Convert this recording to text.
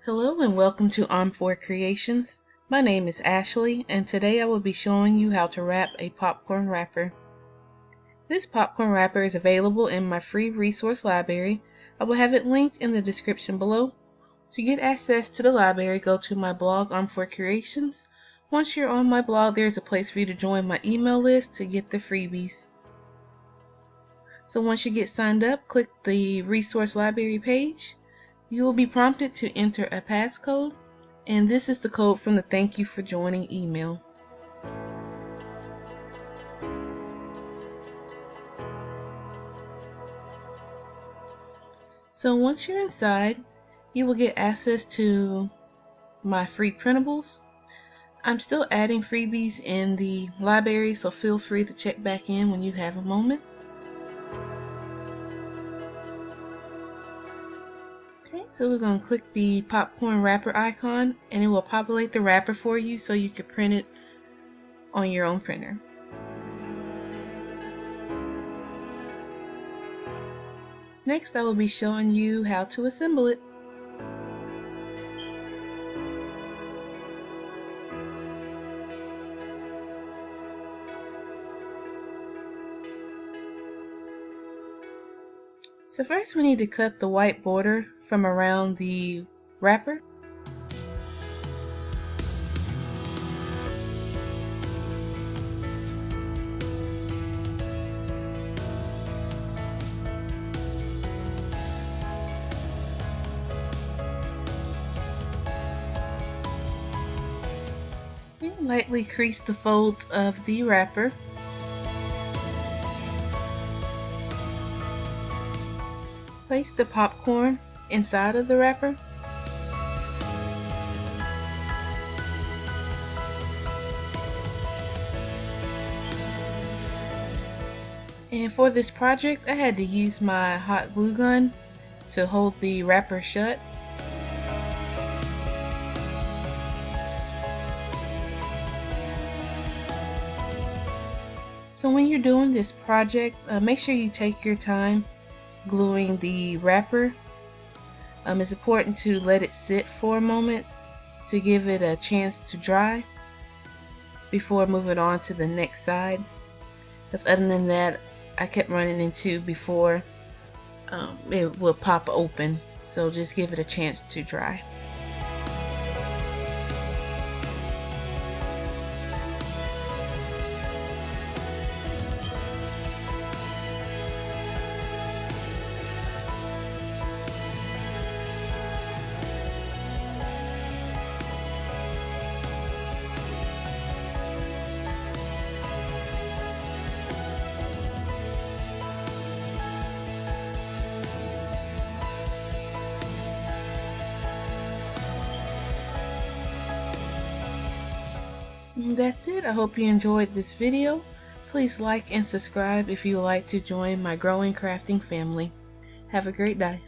Hello and welcome to On4 Creations. My name is Ashley and today I will be showing you how to wrap a popcorn wrapper. This popcorn wrapper is available in my free resource library. I will have it linked in the description below. To get access to the library, go to my blog On4 Creations. Once you're on my blog, there's a place for you to join my email list to get the freebies. So once you get signed up, click the resource library page. You will be prompted to enter a passcode, and this is the code from the thank you for joining email. So once you're inside, you will get access to my free printables. I'm still adding freebies in the library, so feel free to check back in when you have a moment. Okay, so we're going to click the popcorn wrapper icon and it will populate the wrapper for you so you can print it on your own printer. Next, I will be showing you how to assemble it. So first we need to cut the white border from around the wrapper. And lightly crease the folds of the wrapper. Place the popcorn inside of the wrapper. And for this project, I had to use my hot glue gun to hold the wrapper shut. So when you're doing this project, make sure you take your time gluing the wrapper. It's important to let it sit for a moment to give it a chance to dry before moving on to the next side. Because other than that, I kept running into before it will pop open, so just give it a chance to dry. That's it. I hope you enjoyed this video. Please like and subscribe if you would like to join my growing crafting family. Have a great day.